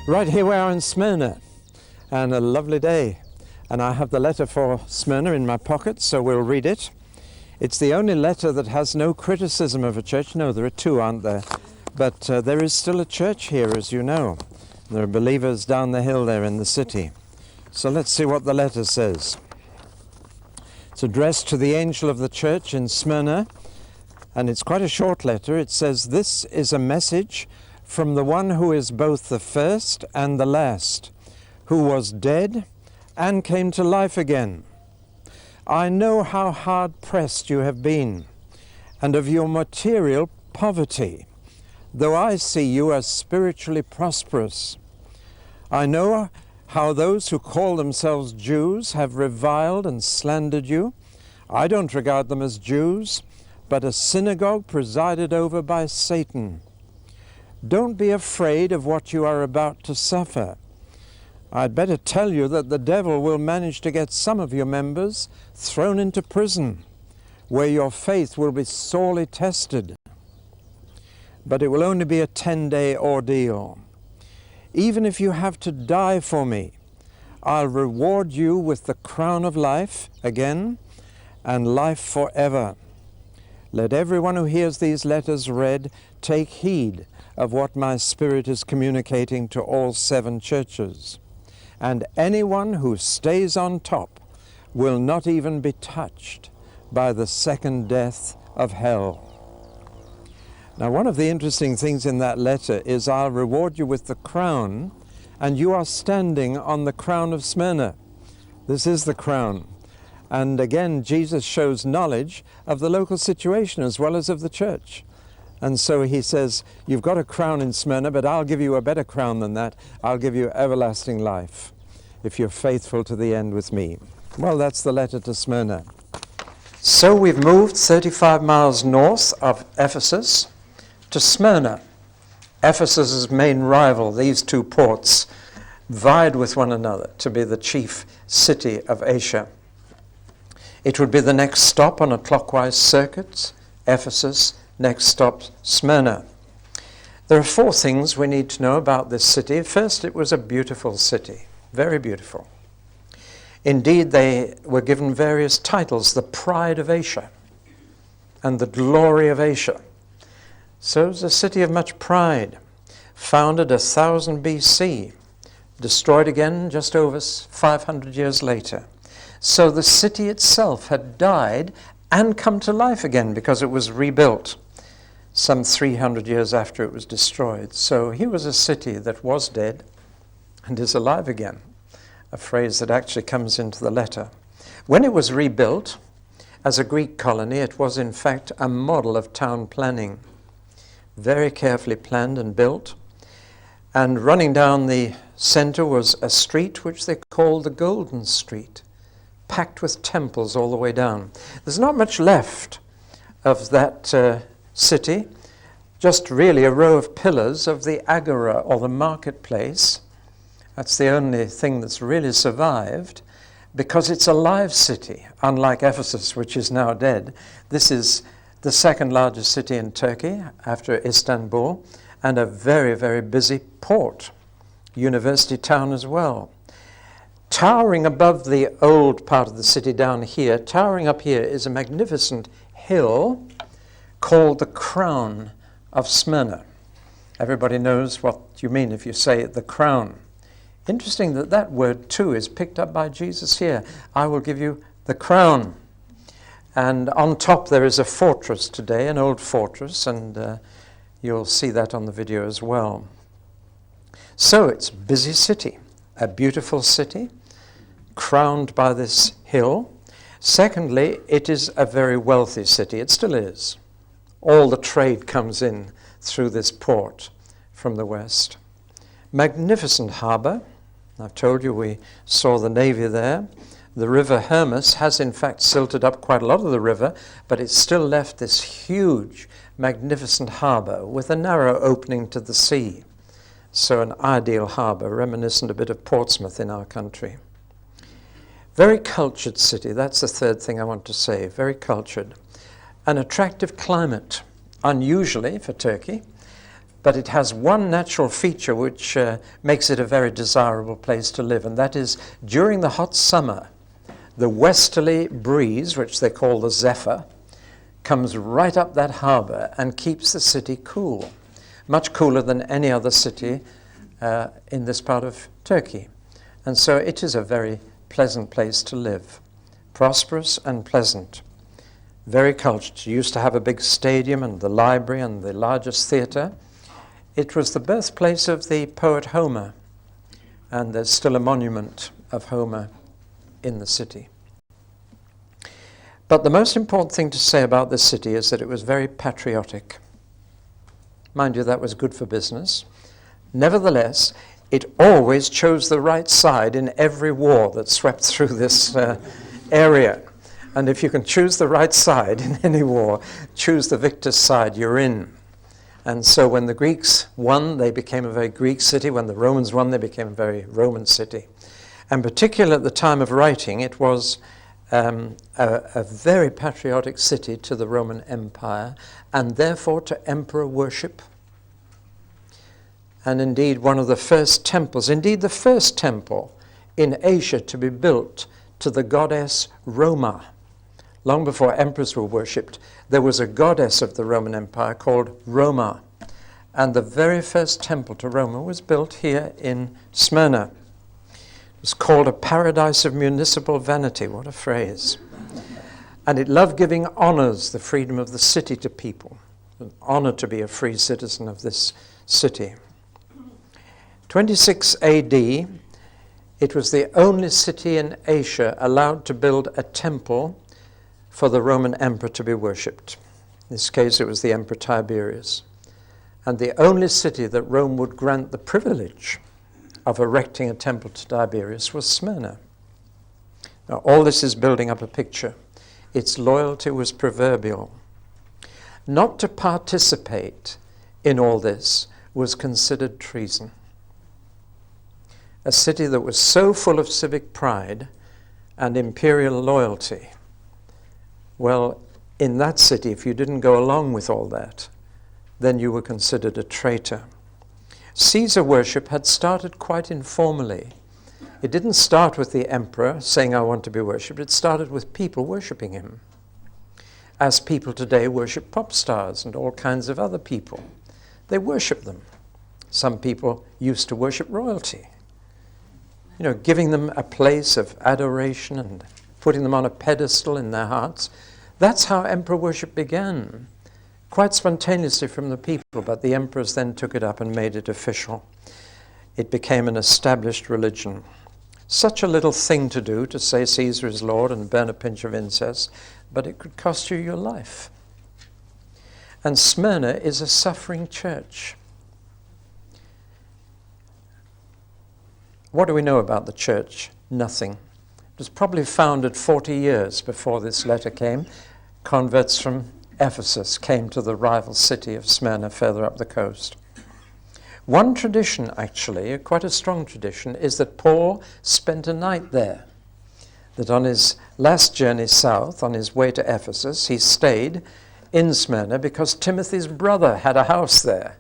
Right here we are in Smyrna, and a lovely day. And I have the letter for Smyrna in my pocket, so we'll read it. It's the only letter that has no criticism of a church. No, there are two, aren't there? But there is still a church here, as you know. There are believers down the hill there in the city. So let's see what the letter says. It's addressed to the angel of the church in Smyrna, and it's quite a short letter. It says, "This is a message from the one who is both the first and the last, who was dead and came to life again. I know how hard-pressed you have been, and of your material poverty, though I see you as spiritually prosperous. I know how those who call themselves Jews have reviled and slandered you. I don't regard them as Jews, but a synagogue presided over by Satan. Don't be afraid of what you are about to suffer. I'd better tell you that the devil will manage to get some of your members thrown into prison, where your faith will be sorely tested. But it will only be a 10-day ordeal. Even if you have to die for me, I'll reward you with the crown of life again, and life forever. Let everyone who hears these letters read take heed of what my Spirit is communicating to all 7 churches. And anyone who stays on top will not even be touched by the second death of hell." Now, one of the interesting things in that letter is, I'll reward you with the crown, and you are standing on the crown of Smyrna. This is the crown. And again, Jesus shows knowledge of the local situation as well as of the church. And so he says, you've got a crown in Smyrna, but I'll give you a better crown than that. I'll give you everlasting life if you're faithful to the end with me. Well, that's the letter to Smyrna. So we've moved 35 miles north of Ephesus to Smyrna. Ephesus's main rival, these two ports, vied with one another to be the chief city of Asia. It would be the next stop on a clockwise circuit, Ephesus. Next stop, Smyrna. There are 4 things we need to know about this city. First, it was a beautiful city, very beautiful. Indeed, they were given various titles, the pride of Asia and the glory of Asia. So it was a city of much pride, founded 1000 BC, destroyed again just over 500 years later. So the city itself had died and come to life again because it was rebuilt some 300 years after it was destroyed. So here was a city that was dead and is alive again, a phrase that actually comes into the letter. When it was rebuilt as a Greek colony, it was in fact a model of town planning, very carefully planned and built. And running down the center was a street which they called the Golden Street, packed with temples all the way down. There's not much left of that city, just really a row of pillars of the agora, or the marketplace. That's the only thing that's really survived, because it's a live city, unlike Ephesus, which is now dead. This is the second largest city in Turkey after Istanbul, and a very, very busy port, university town as well. Towering above the old part of the city down here, towering up here is a magnificent hill called the Crown of Smyrna. Everybody knows what you mean if you say the crown. Interesting that that word too is picked up by Jesus here. I will give you the crown. And on top there is a fortress today, an old fortress, and you'll see that on the video as well. So it's a busy city, a beautiful city, crowned by this hill. Secondly, it is a very wealthy city. It still is. All the trade comes in through this port from the west. Magnificent harbor. I've told you we saw the navy there. The river Hermus has in fact silted up quite a lot of the river, but it's still left this huge, magnificent harbor with a narrow opening to the sea. So an ideal harbor, reminiscent a bit of Portsmouth in our country. Very cultured city. That's the third thing I want to say. Very cultured. An attractive climate, unusually for Turkey. But it has one natural feature which makes it a very desirable place to live, and that is during the hot summer, the westerly breeze, which they call the zephyr, comes right up that harbor and keeps the city cool, much cooler than any other city in this part of Turkey. And so it is a very pleasant place to live, prosperous and pleasant, very cultured. You used to have a big stadium and the library and the largest theater. It was the birthplace of the poet Homer, and there's still a monument of Homer in the city. But the most important thing to say about this city is that it was very patriotic. Mind you, that was good for business. Nevertheless, it always chose the right side in every war that swept through this area. And if you can choose the right side in any war, choose the victor's side, you're in. And so when the Greeks won, they became a very Greek city. When the Romans won, they became a very Roman city. And particularly at the time of writing, it was a very patriotic city to the Roman Empire, and therefore to emperor worship. And indeed, one of the first temples, indeed the first temple in Asia to be built to the goddess Roma. Long before emperors were worshipped, there was a goddess of the Roman Empire called Roma. And the very first temple to Roma was built here in Smyrna. It was called a paradise of municipal vanity. What a phrase. And it loved giving honors, the freedom of the city to people. An honor to be a free citizen of this city. 26 AD, it was the only city in Asia allowed to build a temple for the Roman emperor to be worshipped. In this case, it was the Emperor Tiberius. And the only city that Rome would grant the privilege of erecting a temple to Tiberius was Smyrna. Now, all this is building up a picture. Its loyalty was proverbial. Not to participate in all this was considered treason. A city that was so full of civic pride and imperial loyalty, well, in that city, if you didn't go along with all that, then you were considered a traitor. Caesar worship had started quite informally. It didn't start with the emperor saying, I want to be worshipped. It started with people worshipping him, as people today worship pop stars and all kinds of other people. They worship them. Some people used to worship royalty, giving them a place of adoration and putting them on a pedestal in their hearts. That's how emperor worship began, quite spontaneously from the people, but the emperors then took it up and made it official. It became an established religion. Such a little thing to do, to say Caesar is Lord and burn a pinch of incense, but it could cost you your life. And Smyrna is a suffering church. What do we know about the church? Nothing. It was probably founded 40 years before this letter came. Converts from Ephesus came to the rival city of Smyrna further up the coast. One tradition, actually, quite a strong tradition, is that Paul spent a night there. That on his last journey south, on his way to Ephesus, he stayed in Smyrna because Timothy's brother had a house there.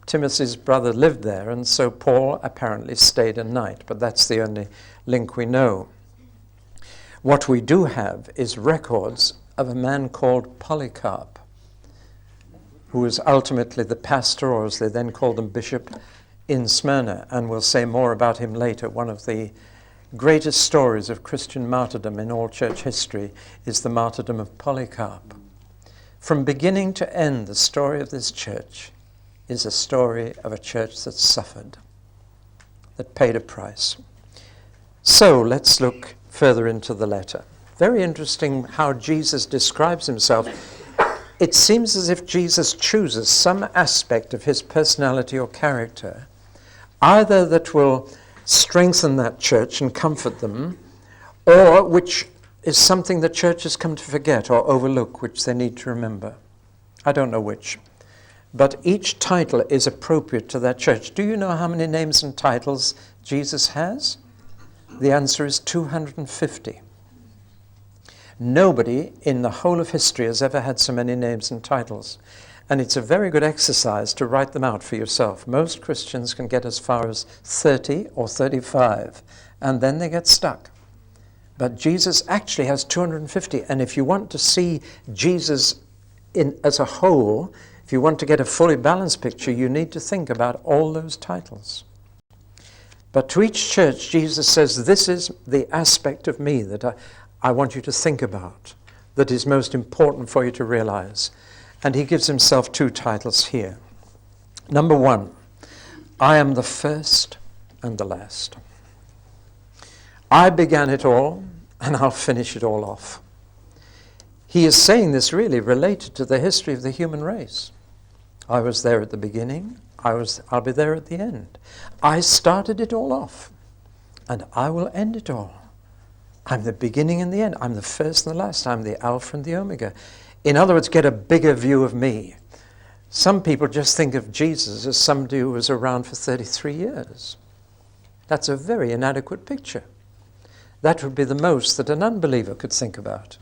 Timothy's brother lived there, and so Paul apparently stayed a night, but that's the only link we know. What we do have is records of a man called Polycarp, who was ultimately the pastor, or as they then called him, bishop, in Smyrna, and we'll say more about him later. One of the greatest stories of Christian martyrdom in all church history is the martyrdom of Polycarp. From beginning to end, the story of this church is a story of a church that suffered, that paid a price. So let's look further into the letter. Very interesting how Jesus describes himself. It seems as if Jesus chooses some aspect of his personality or character, either that will strengthen that church and comfort them, or which is something the church has come to forget or overlook, which they need to remember. I don't know which. But each title is appropriate to that church. Do you know how many names and titles Jesus has? The answer is 250. Nobody in the whole of history has ever had so many names and titles. And it's a very good exercise to write them out for yourself. Most Christians can get as far as 30 or 35, and then they get stuck. But Jesus actually has 250. And if you want to see Jesus as a whole, if you want to get a fully balanced picture, you need to think about all those titles. But to each church, Jesus says, this is the aspect of me that I want you to think about, that is most important for you to realize. And he gives himself 2 titles here. Number 1, I am the first and the last. I began it all, and I'll finish it all off. He is saying this really related to the history of the human race. I was there at the beginning. I'll be there at the end. I started it all off, and I will end it all. I'm the beginning and the end. I'm the first and the last. I'm the Alpha and the Omega. In other words, get a bigger view of me. Some people just think of Jesus as somebody who was around for 33 years. That's a very inadequate picture. That would be the most that an unbeliever could think about.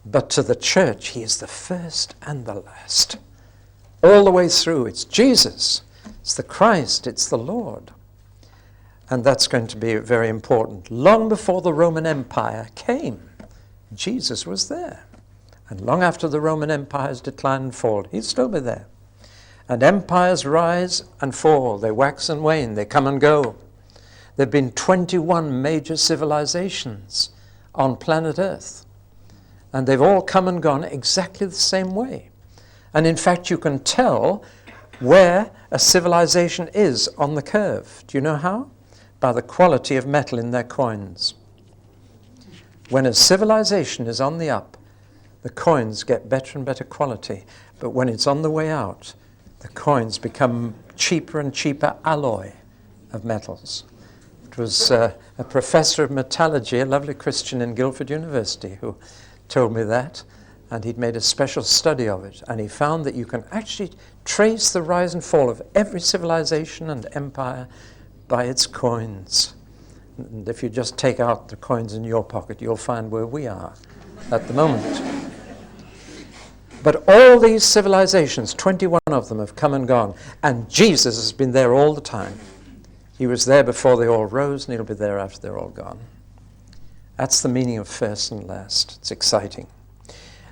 But to the church, he is the first and the last. All the way through, it's Jesus, it's the Christ, it's the Lord. And that's going to be very important. Long before the Roman Empire came, Jesus was there. And long after the Roman Empire's decline and fall, he'll still be there. And empires rise and fall, they wax and wane, they come and go. There have been 21 major civilizations on planet Earth. And they've all come and gone exactly the same way. And in fact, you can tell where a civilization is on the curve. Do you know how? By the quality of metal in their coins. When a civilization is on the up, the coins get better and better quality. But when it's on the way out, the coins become cheaper and cheaper alloy of metals. It was a professor of metallurgy, a lovely Christian in Guildford University, who told me that. And he'd made a special study of it. And he found that you can actually trace the rise and fall of every civilization and empire by its coins. And if you just take out the coins in your pocket, you'll find where we are at the moment. But all these civilizations, 21 of them, have come and gone. And Jesus has been there all the time. He was there before they all rose, and he'll be there after they're all gone. That's the meaning of first and last. It's exciting.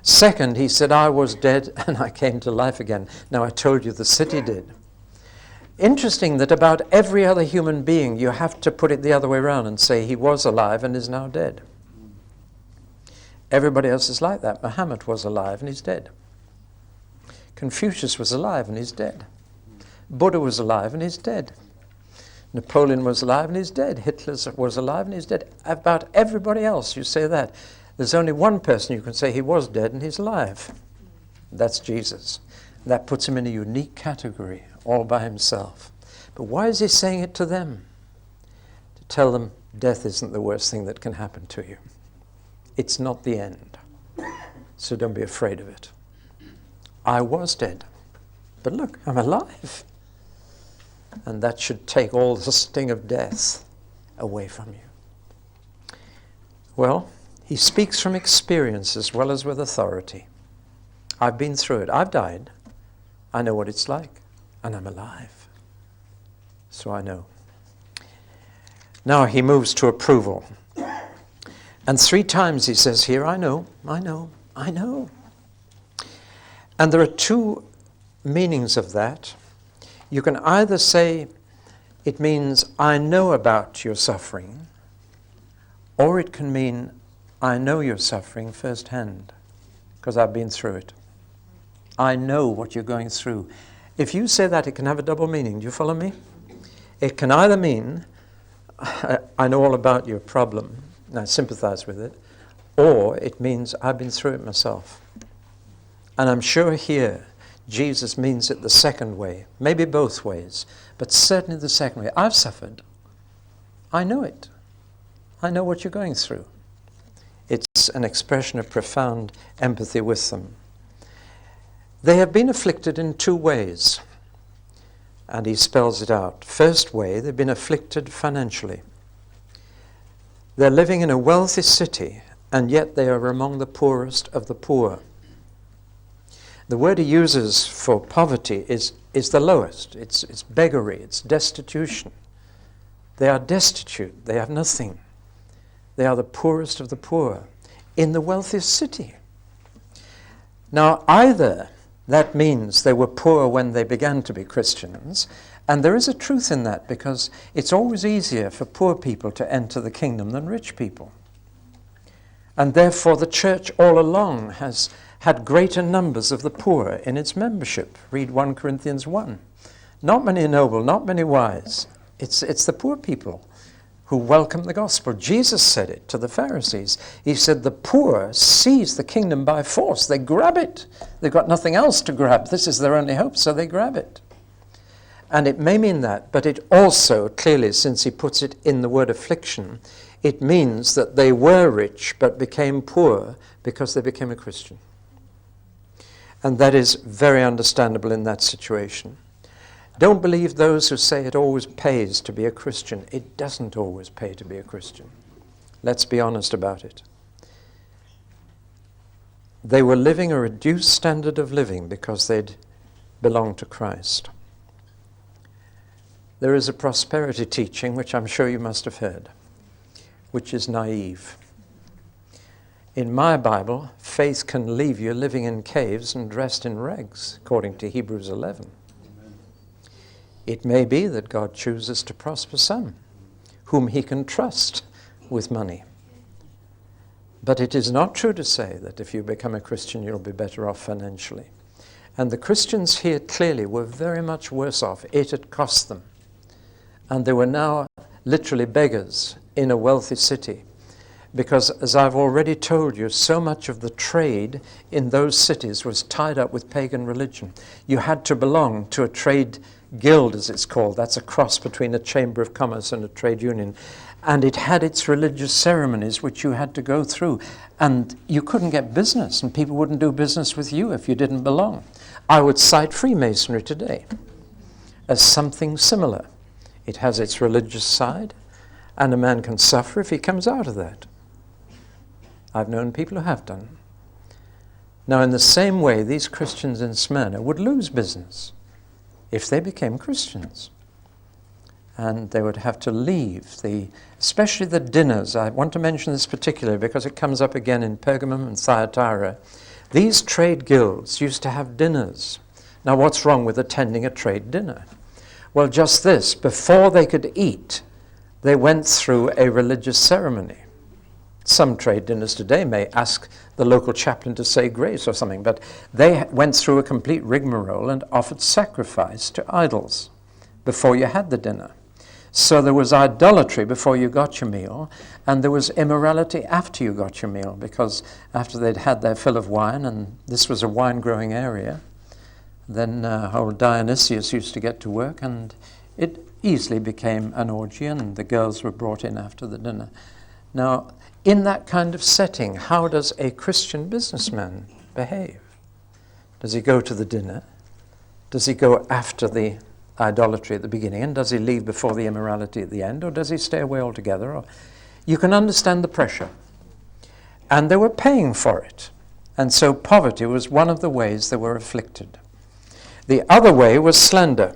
Second, he said, I was dead and I came to life again. Now, I told you the city did. Interesting that about every other human being, you have to put it the other way around and say he was alive and is now dead. Everybody else is like that. Muhammad was alive and he's dead. Confucius was alive and he's dead. Buddha was alive and he's dead. Napoleon was alive and he's dead. Hitler was alive and he's dead. About everybody else, you say that. There's only one person you can say he was dead and he's alive. That's Jesus. That puts him in a unique category, all by himself. But why is he saying it to them? To tell them death isn't the worst thing that can happen to you. It's not the end. So don't be afraid of it. I was dead, but look, I'm alive. And that should take all the sting of death away from you. Well, he speaks from experience as well as with authority. I've been through it. I've died. I know what it's like. And I'm alive. So I know. Now he moves to approval. And 3 times he says here, I know, I know, I know. And there are 2 meanings of that. You can either say it means I know about your suffering, or it can mean I know your suffering firsthand because I've been through it. I know what you're going through. If you say that, it can have a double meaning. Do you follow me? It can either mean I know all about your problem and I sympathize with it, or it means I've been through it myself. And I'm sure here Jesus means it the second way, maybe both ways, but certainly the second way. I've suffered. I know it. I know what you're going through. It's an expression of profound empathy with them. They have been afflicted in 2 ways, and he spells it out. First way, they've been afflicted financially. They're living in a wealthy city, and yet they are among the poorest of the poor. The word he uses for poverty is the lowest. It's beggary, it's destitution. They are destitute, they have nothing. They are the poorest of the poor in the wealthiest city. Now, either that means they were poor when they began to be Christians, and there is a truth in that, because it's always easier for poor people to enter the kingdom than rich people. And therefore the church all along has had greater numbers of the poor in its membership. Read 1 Corinthians 1. Not many noble, not many wise. It's the poor people who welcome the gospel. Jesus said it to the Pharisees. He said, the poor seize the kingdom by force. They grab it. They've got nothing else to grab. This is their only hope, so they grab it. And it may mean that, but it also, clearly, since he puts it in the word affliction, it means that they were rich but became poor because they became a Christian. And that is very understandable in that situation. Don't believe those who say it always pays to be a Christian. It doesn't always pay to be a Christian. Let's be honest about it. They were living a reduced standard of living because they'd belonged to Christ. There is a prosperity teaching, which I'm sure you must have heard, which is naive. In my Bible, faith can leave you living in caves and dressed in rags, according to Hebrews 11. It may be that God chooses to prosper some, whom he can trust with money. But it is not true to say that if you become a Christian, you'll be better off financially. And the Christians here clearly were very much worse off. It had cost them. And they were now literally beggars in a wealthy city. Because, as I've already told you, so much of the trade in those cities was tied up with pagan religion. You had to belong to a trade guild, as it's called. That's a cross between a chamber of commerce and a trade union. And it had its religious ceremonies which you had to go through. And you couldn't get business, and people wouldn't do business with you if you didn't belong. I would cite Freemasonry today as something similar. It has its religious side, and a man can suffer if he comes out of that. I've known people who have done. Now, in the same way, these Christians in Smyrna would lose business if they became Christians. And they would have to leave, especially the dinners. I want to mention this particularly because it comes up again in Pergamum and Thyatira. These trade guilds used to have dinners. Now, what's wrong with attending a trade dinner? Well, just this. Before they could eat, they went through a religious ceremony. Some trade dinners today may ask the local chaplain to say grace or something, but they went through a complete rigmarole and offered sacrifice to idols before you had the dinner. So there was idolatry before you got your meal, and there was immorality after you got your meal, because after they'd had their fill of wine, and this was a wine-growing area, then old Dionysius used to get to work, and it easily became an orgy, and the girls were brought in after the dinner. Now, in that kind of setting, how does a Christian businessman behave? Does he go to the dinner? Does he go after the idolatry at the beginning? And does he leave before the immorality at the end? Or does he stay away altogether? Or you can understand the pressure. And they were paying for it. And so poverty was one of the ways they were afflicted. The other way was slander.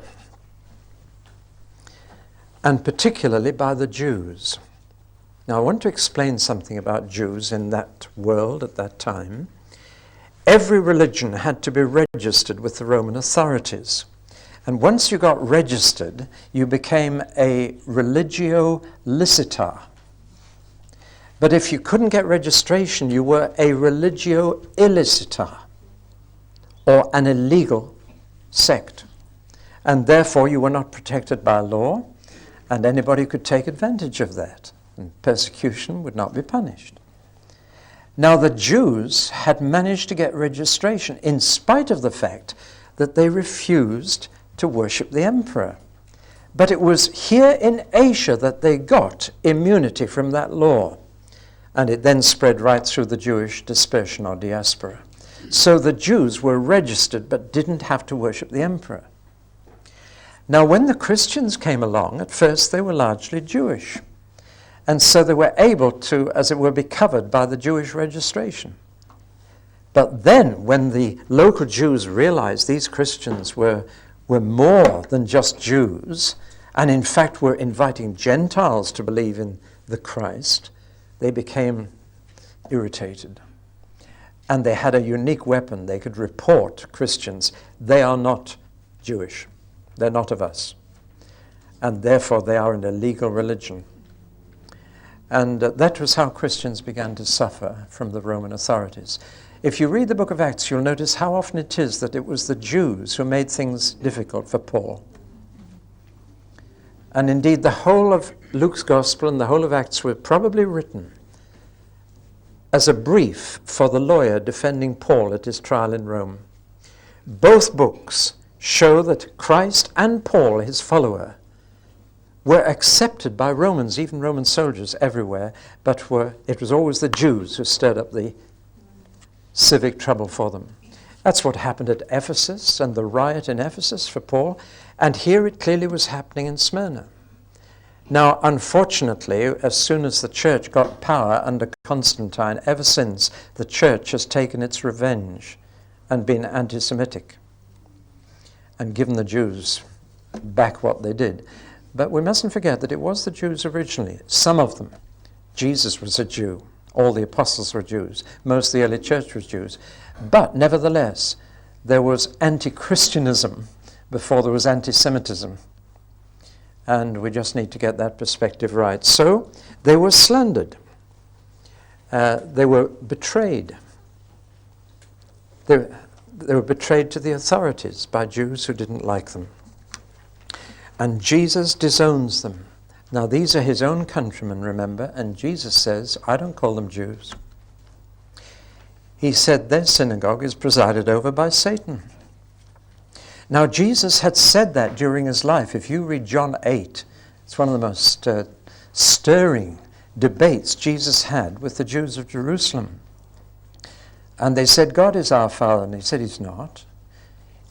And particularly by the Jews. Now, I want to explain something about Jews in that world at that time. Every religion had to be registered with the Roman authorities. And once you got registered, you became a religio licita. But if you couldn't get registration, you were a religio illicita, or an illegal sect. And therefore, you were not protected by law, and anybody could take advantage of that. And persecution would not be punished. Now, the Jews had managed to get registration in spite of the fact that they refused to worship the emperor. But it was here in Asia that they got immunity from that law. And it then spread right through the Jewish dispersion or diaspora. So the Jews were registered but didn't have to worship the emperor. Now, when the Christians came along, at first they were largely Jewish. And so they were able to, as it were, be covered by the Jewish registration. But then, when the local Jews realized these Christians were more than just Jews, and in fact were inviting Gentiles to believe in the Christ, they became irritated. And they had a unique weapon. They could report Christians. They are not Jewish. They're not of us. And therefore they are an illegal religion. And that was how Christians began to suffer from the Roman authorities. If you read the book of Acts, you'll notice how often it is that it was the Jews who made things difficult for Paul. And indeed, the whole of Luke's Gospel and the whole of Acts were probably written as a brief for the lawyer defending Paul at his trial in Rome. Both books show that Christ and Paul, his follower, were accepted by Romans, even Roman soldiers everywhere, but it was always the Jews who stirred up the civic trouble for them. That's what happened at Ephesus and the riot in Ephesus for Paul, and here it clearly was happening in Smyrna. Now, unfortunately, as soon as the church got power under Constantine, ever since, the church has taken its revenge and been anti-Semitic and given the Jews back what they did. But we mustn't forget that it was the Jews originally, some of them. Jesus was a Jew. All the apostles were Jews. Most of the early church was Jews. But nevertheless, there was anti-Christianism before there was anti-Semitism. And we just need to get that perspective right. So they were slandered. They were betrayed. They were betrayed to the authorities by Jews who didn't like them. And Jesus disowns them. Now these are his own countrymen, remember, and Jesus says, I don't call them Jews. He said their synagogue is presided over by Satan. Now, Jesus had said that during his life. If you read John 8, it's one of the most stirring debates Jesus had with the Jews of Jerusalem. And they said, God is our Father. And he said, he's not.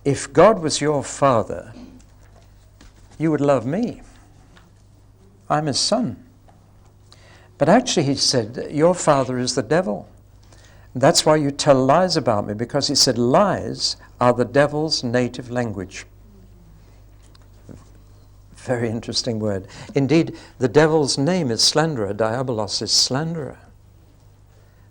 If God was your Father, you would love me. I'm his son. But actually, he said, your father is the devil. And that's why you tell lies about me, because he said lies are the devil's native language. Very interesting word. Indeed, the devil's name is slanderer. Diabolos is slanderer.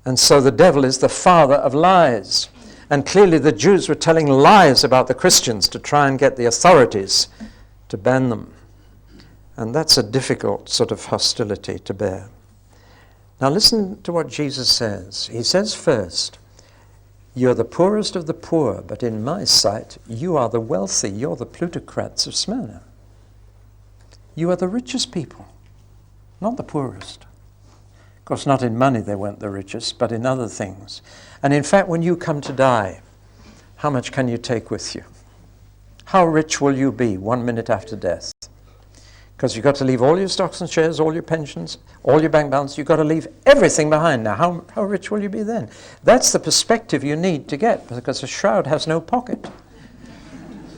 And so the devil is the father of lies. And clearly the Jews were telling lies about the Christians to try and get the authorities to ban them. And that's a difficult sort of hostility to bear. Now listen to what Jesus says. He says first, you're the poorest of the poor, but in my sight, you are the wealthy. You're the plutocrats of Smyrna. You are the richest people, not the poorest. Of course, not in money they weren't the richest, but in other things. And in fact, when you come to die, how much can you take with you? How rich will you be 1 minute after death? Because you've got to leave all your stocks and shares, all your pensions, all your bank balance. You've got to leave everything behind. Now, how rich will you be then? That's the perspective you need to get, because a shroud has no pocket.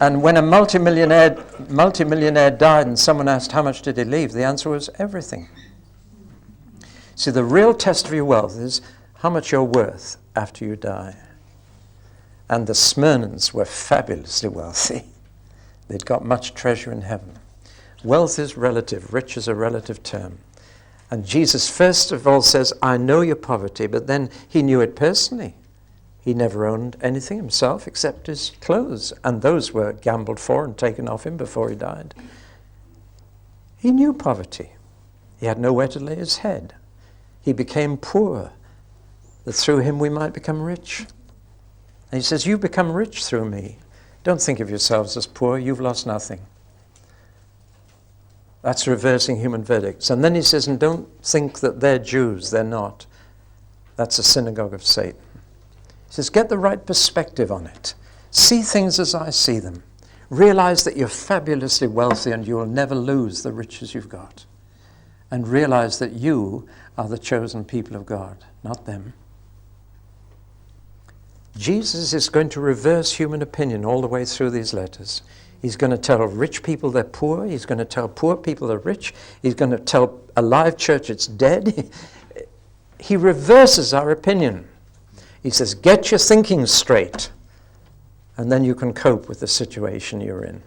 And when a multimillionaire died and someone asked how much did he leave, the answer was everything. See, the real test of your wealth is how much you're worth after you die. And the Smyrnans were fabulously wealthy. They'd got much treasure in heaven. Wealth is relative. Rich is a relative term. And Jesus first of all says, I know your poverty, but then he knew it personally. He never owned anything himself except his clothes, and those were gambled for and taken off him before he died. He knew poverty. He had nowhere to lay his head. He became poor, that through him we might become rich. And he says, you've become rich through me. Don't think of yourselves as poor. You've lost nothing. That's reversing human verdicts. And then he says, and don't think that they're Jews. They're not. That's a synagogue of Satan. He says, get the right perspective on it. See things as I see them. Realize that you're fabulously wealthy and you will never lose the riches you've got. And realize that you are the chosen people of God, not them. Jesus is going to reverse human opinion all the way through these letters. He's going to tell rich people they're poor. He's going to tell poor people they're rich. He's going to tell a live church it's dead. He reverses our opinion. He says, get your thinking straight, and then you can cope with the situation you're in.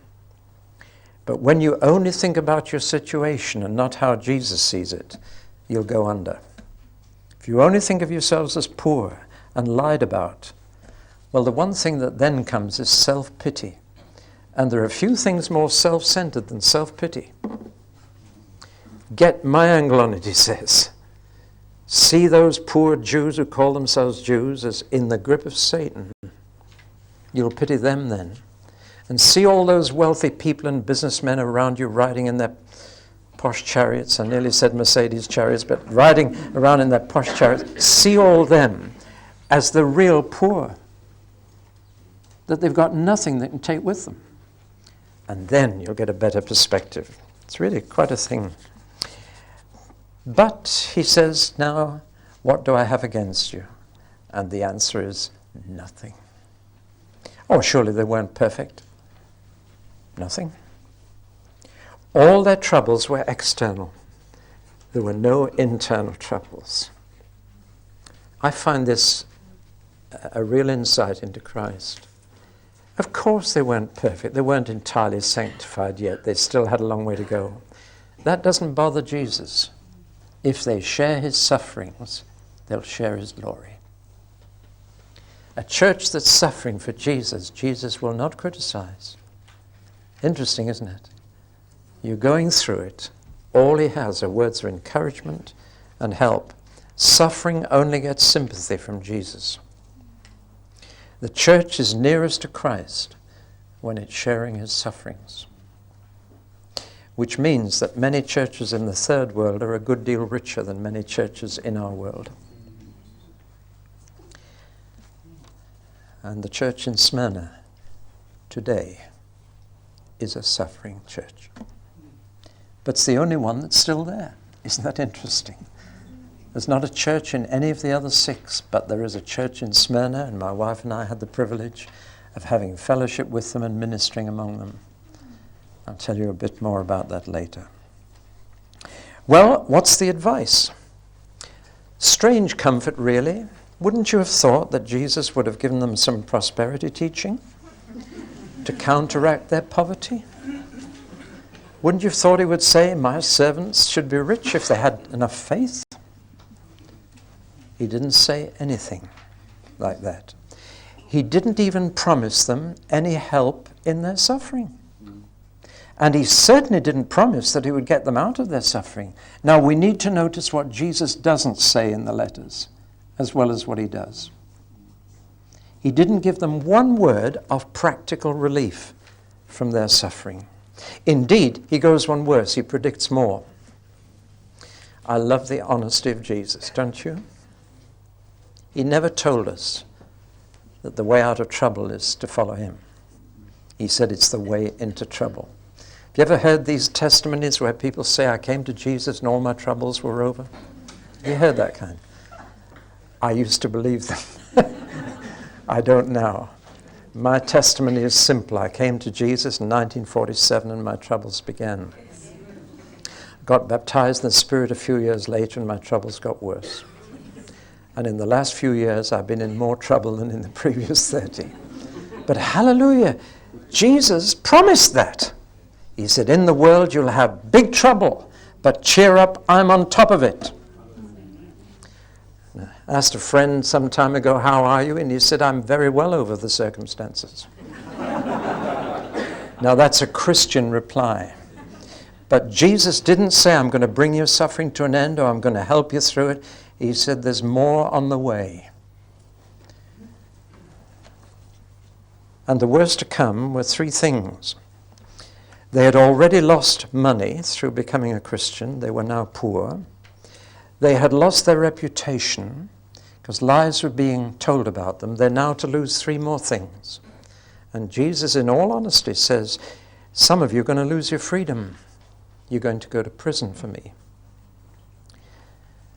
But when you only think about your situation and not how Jesus sees it, you'll go under. If you only think of yourselves as poor and lied about, well, the one thing that then comes is self-pity. And there are few things more self-centered than self-pity. Get my angle on it, he says. See those poor Jews who call themselves Jews as in the grip of Satan. You'll pity them then. And see all those wealthy people and businessmen around you riding in their posh chariots. I nearly said Mercedes chariots, but riding around in their posh chariots. See all them as the real poor. That they've got nothing they can take with them. And then you'll get a better perspective. It's really quite a thing. But, he says, now, what do I have against you? And the answer is nothing. Oh, surely they weren't perfect. Nothing. All their troubles were external. There were no internal troubles. I find this a real insight into Christ. Of course they weren't perfect. They weren't entirely sanctified yet. They still had a long way to go. That doesn't bother Jesus. If they share his sufferings, they'll share his glory. A church that's suffering for Jesus, Jesus will not criticize. Interesting, isn't it? You're going through it. All he has are words of encouragement and help. Suffering only gets sympathy from Jesus. The church is nearest to Christ when it's sharing his sufferings. Which means that many churches in the third world are a good deal richer than many churches in our world. And the church in Smyrna today is a suffering church. But it's the only one that's still there. Isn't that interesting? There's not a church in any of the other 6, but there is a church in Smyrna, and my wife and I had the privilege of having fellowship with them and ministering among them. I'll tell you a bit more about that later. Well, what's the advice? Strange comfort, really. Wouldn't you have thought that Jesus would have given them some prosperity teaching to counteract their poverty? Wouldn't you have thought he would say, my servants should be rich if they had enough faith? He didn't say anything like that. He didn't even promise them any help in their suffering. And he certainly didn't promise that he would get them out of their suffering. Now, we need to notice what Jesus doesn't say in the letters, as well as what he does. He didn't give them one word of practical relief from their suffering. Indeed, he goes one worse. He predicts more. I love the honesty of Jesus, don't you? He never told us that the way out of trouble is to follow him. He said it's the way into trouble. Have you ever heard these testimonies where people say, I came to Jesus and all my troubles were over? Have you heard that kind? I used to believe them. I don't now. My testimony is simple. I came to Jesus in 1947 and my troubles began. Got baptized in the Spirit a few years later and my troubles got worse. And in the last few years, I've been in more trouble than in the previous 30. But hallelujah, Jesus promised that. He said, in the world you'll have big trouble, but cheer up, I'm on top of it. I asked a friend some time ago, how are you? And he said, I'm very well over the circumstances. Now that's a Christian reply. But Jesus didn't say, I'm going to bring your suffering to an end or I'm going to help you through it. He said, there's more on the way. And the worst to come were 3 things. They had already lost money through becoming a Christian. They were now poor. They had lost their reputation because lies were being told about them. They're now to lose 3 more things. And Jesus, in all honesty, says, some of you are going to lose your freedom. You're going to go to prison for me.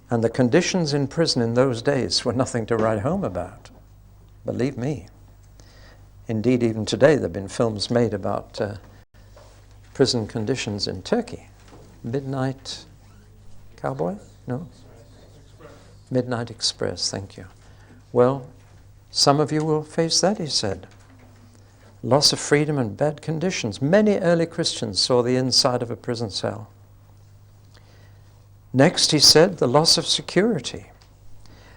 And the conditions in prison in those days were nothing to write home about. Believe me. Indeed, even today there have been films made about prison conditions in Turkey. Midnight Cowboy? No? Midnight Express, thank you. Well, Some of you will face that, he said. Loss of freedom and bad conditions. Many early Christians saw the inside of a prison cell. Next, he said, the loss of security.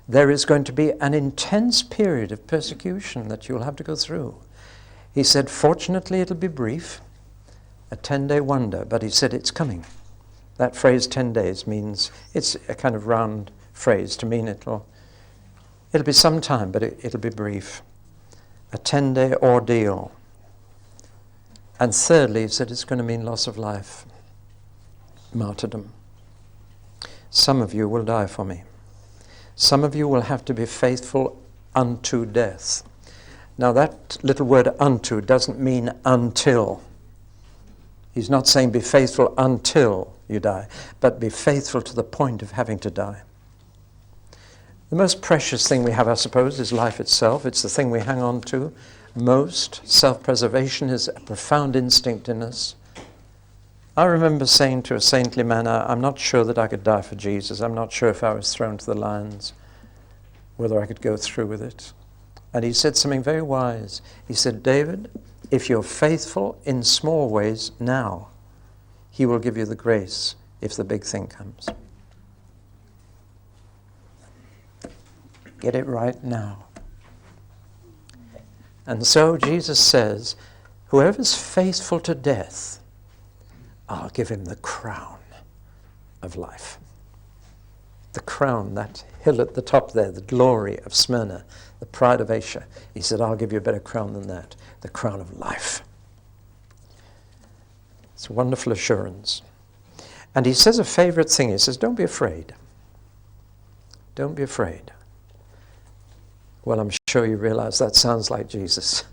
There is going to be an intense period of persecution that you'll have to go through. He said, fortunately, it'll be brief, a 10-day wonder, but he said it's coming. That phrase 10 days means, it's a kind of round phrase to mean it'll be some time, but it'll be brief. A 10-day ordeal. And thirdly, he said it's going to mean loss of life, martyrdom. Some of you will die for me. Some of you will have to be faithful unto death. Now that little word unto doesn't mean until. He's not saying be faithful until you die, but be faithful to the point of having to die. The most precious thing we have, I suppose, is life itself. It's the thing we hang on to most. Self-preservation is a profound instinct in us. I remember saying to a saintly man, I'm not sure that I could die for Jesus. I'm not sure if I was thrown to the lions, whether I could go through with it. And he said something very wise. He said, David, if you're faithful in small ways now, he will give you the grace if the big thing comes. Get it right now. And so Jesus says, whoever's faithful to death, I'll give him the crown of life. The crown, that hill at the top there, the glory of Smyrna, the pride of Asia. He said, I'll give you a better crown than that, the crown of life. It's a wonderful assurance. And he says a favorite thing. He says, don't be afraid. Don't be afraid. Well, I'm sure you realize that sounds like Jesus.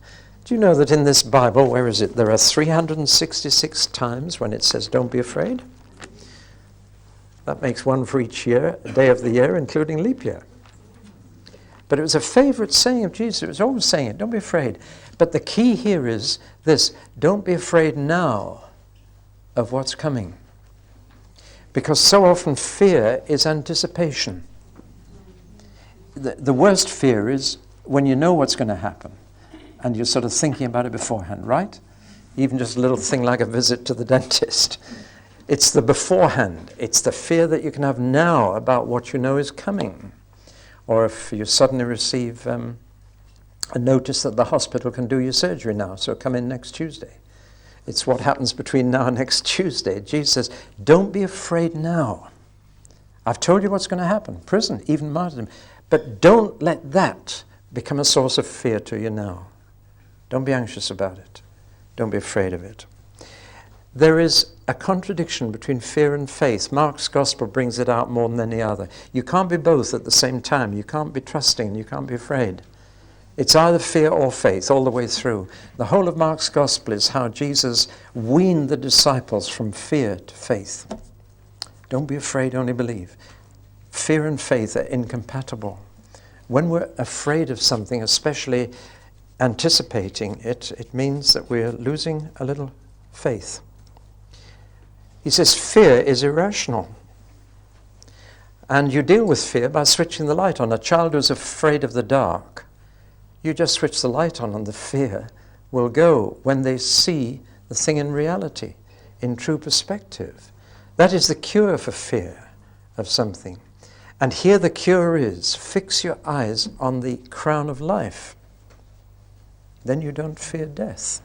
Do you know that in this Bible, where is it? There are 366 times when it says, don't be afraid. That makes one for each year, day of the year, including leap year. But it was a favorite saying of Jesus. It was always saying it, don't be afraid. But the key here is this, don't be afraid now of what's coming. Because so often fear is anticipation. The worst fear is when you know what's going to happen and you're sort of thinking about it beforehand, right? Even just a little thing like a visit to the dentist. It's the beforehand. It's the fear that you can have now about what you know is coming. Or if you suddenly receive a notice that the hospital can do your surgery now, so come in next Tuesday. It's what happens between now and next Tuesday. Jesus says, don't be afraid now. I've told you what's going to happen. Prison, even martyrdom. But don't let that become a source of fear to you now. Don't be anxious about it. Don't be afraid of it. There is a contradiction between fear and faith. Mark's gospel brings it out more than any other. You can't be both at the same time. You can't be trusting and you can't be afraid. It's either fear or faith all the way through. The whole of Mark's gospel is how Jesus weaned the disciples from fear to faith. Don't be afraid, only believe. Fear and faith are incompatible. When we're afraid of something, especially anticipating it, it means that we're losing a little faith. He says fear is irrational. And you deal with fear by switching the light on. A child who's afraid of the dark, you just switch the light on and the fear will go when they see the thing in reality, in true perspective. That is the cure for fear of something. And here the cure is, fix your eyes on the crown of life. Then you don't fear death.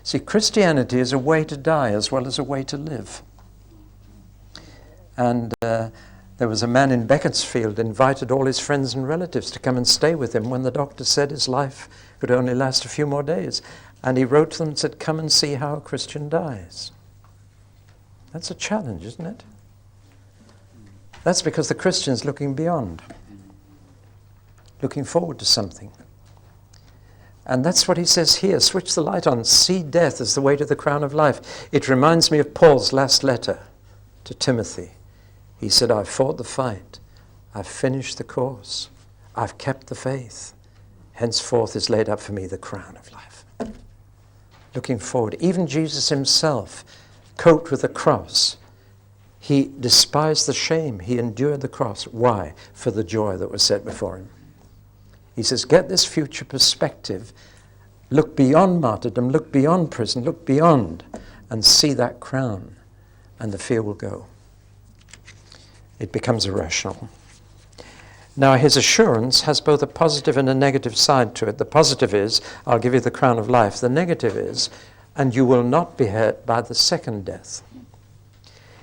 See, Christianity is a way to die as well as a way to live. And there was a man in Beaconsfield invited all his friends and relatives to come and stay with him when the doctor said his life could only last a few more days. And he wrote to them and said, come and see how a Christian dies. That's a challenge, isn't it? That's because the Christian's looking beyond, looking forward to something. And that's what he says here, switch the light on, see death as the way to the crown of life. It reminds me of Paul's last letter to Timothy. He said, I've fought the fight, I've finished the course, I've kept the faith. Henceforth is laid up for me the crown of life. Looking forward. Even Jesus himself, coped with the cross. He despised the shame. He endured the cross. Why? For the joy that was set before him. He says, get this future perspective. Look beyond martyrdom, look beyond prison, look beyond, and see that crown, and the fear will go. It becomes irrational. Now, his assurance has both a positive and a negative side to it. The positive is, I'll give you the crown of life. The negative is, and you will not be hurt by the second death.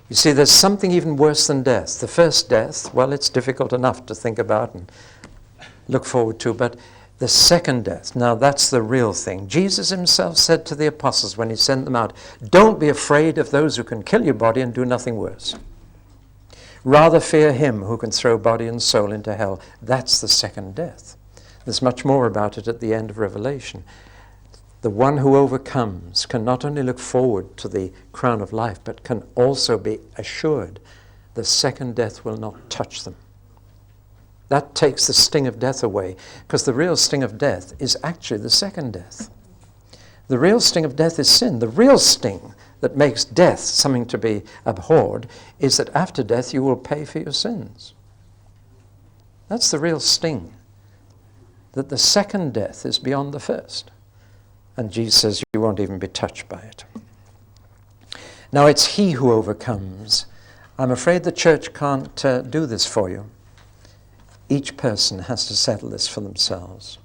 You see, there's something even worse than death. The first death, well, it's difficult enough to think about and look forward to, but the second death, now that's the real thing. Jesus himself said to the apostles when he sent them out, don't be afraid of those who can kill your body and do nothing worse. Rather fear him who can throw body and soul into hell. That's the second death. There's much more about it at the end of Revelation. The one who overcomes can not only look forward to the crown of life, but can also be assured the second death will not touch them. That takes the sting of death away, because the real sting of death is actually the second death. The real sting of death is sin. The real sting that makes death something to be abhorred is that after death you will pay for your sins. That's the real sting, that the second death is beyond the first. And Jesus says you won't even be touched by it. Now it's he who overcomes. I'm afraid the church can't do this for you. Each person has to settle this for themselves.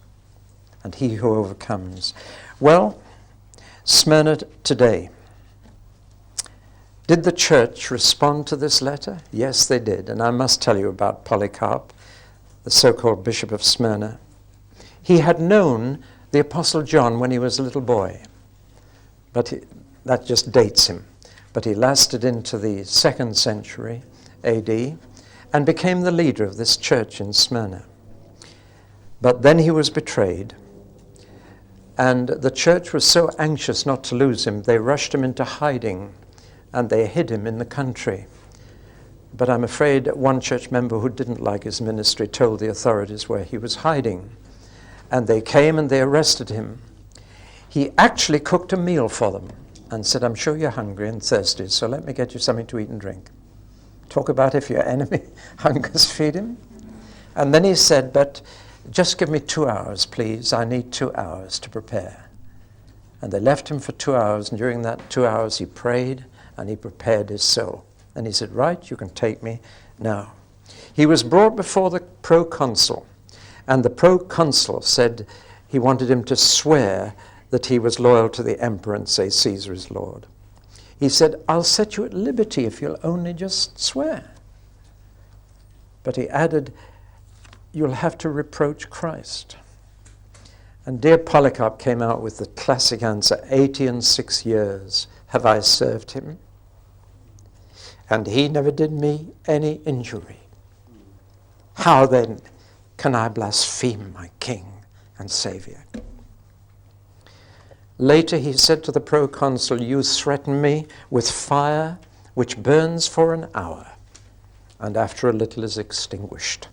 And he who overcomes. Well, Smyrna today. Did the church respond to this letter? Yes, they did. And I must tell you about Polycarp, the so-called Bishop of Smyrna. He had known the Apostle John when he was a little boy. But that just dates him. But he lasted into the 2nd century AD and became the leader of this church in Smyrna. But then he was betrayed. And the church was so anxious not to lose him, they rushed him into hiding. And they hid him in the country. But I'm afraid one church member who didn't like his ministry told the authorities where he was hiding. And they came and they arrested him. He actually cooked a meal for them and said, I'm sure you're hungry and thirsty, so let me get you something to eat and drink. Talk about if your enemy hungers, feed him. And then he said, but just give me 2 hours, please. I need 2 hours to prepare. And they left him for 2 hours, and during that 2 hours he prayed and he prepared his soul. And he said, right, you can take me now. He was brought before the proconsul, and the proconsul said he wanted him to swear that he was loyal to the emperor and say Caesar is Lord. He said, I'll set you at liberty if you'll only just swear. But he added, you'll have to reproach Christ. And dear Polycarp came out with the classic answer, 86 years have I served him, and he never did me any injury. How then can I blaspheme my King and Savior? Later he said to the proconsul, you threaten me with fire which burns for an hour, and after a little is extinguished.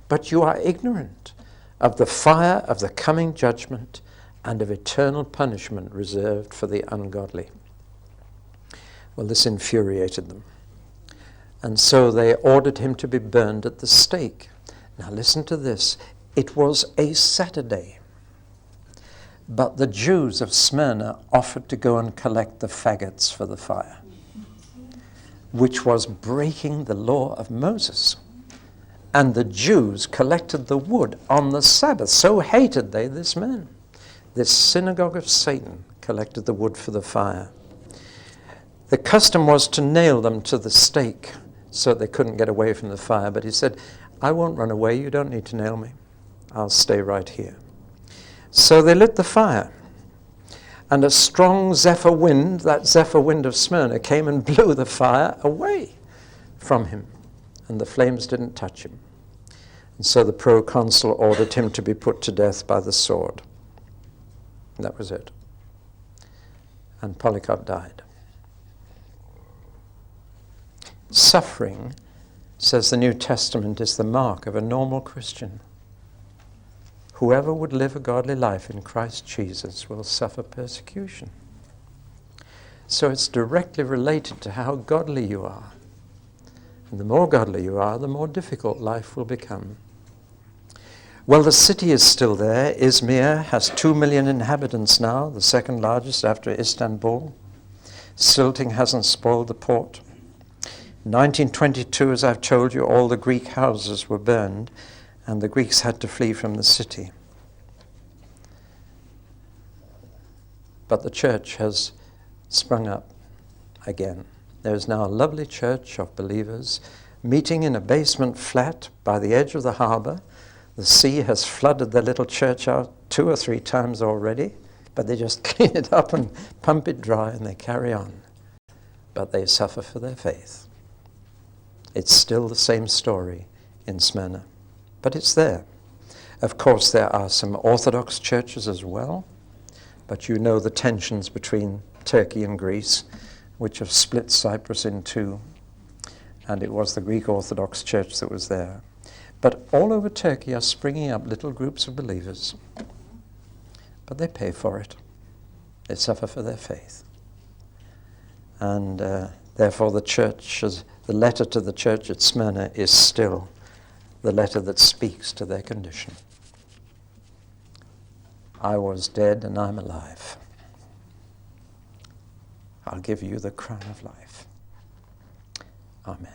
But you are ignorant of the fire of the coming judgment and of eternal punishment reserved for the ungodly. Well, this infuriated them. And so they ordered him to be burned at the stake. Now listen to this. It was a Saturday. But the Jews of Smyrna offered to go and collect the faggots for the fire, which was breaking the law of Moses. And the Jews collected the wood on the Sabbath. So hated they this man. This synagogue of Satan collected the wood for the fire. The custom was to nail them to the stake so they couldn't get away from the fire. But he said, I won't run away. You don't need to nail me. I'll stay right here. So they lit the fire. And a strong zephyr wind, that zephyr wind of Smyrna, came and blew the fire away from him. And the flames didn't touch him. And so the proconsul ordered him to be put to death by the sword. And that was it. And Polycarp died. Suffering, says the New Testament, is the mark of a normal Christian. Whoever would live a godly life in Christ Jesus will suffer persecution. So it's directly related to how godly you are. And the more godly you are, the more difficult life will become. Well, the city is still there. Izmir has 2 million inhabitants now, the second largest after Istanbul. Silting hasn't spoiled the port. In 1922, as I've told you, all the Greek houses were burned, and the Greeks had to flee from the city. But the church has sprung up again. There is now a lovely church of believers meeting in a basement flat by the edge of the harbour. The sea has flooded their little church out 2 or 3 times already, but they just clean it up and pump it dry and they carry on. But they suffer for their faith. It's still the same story in Smyrna, but it's there. Of course, there are some Orthodox churches as well, but you know the tensions between Turkey and Greece, which have split Cyprus in two, and it was the Greek Orthodox Church that was there. But all over Turkey are springing up little groups of believers, but they pay for it. They suffer for their faith. And therefore the letter to the church at Smyrna is still the letter that speaks to their condition. I was dead and I'm alive. I'll give you the crown of life. Amen.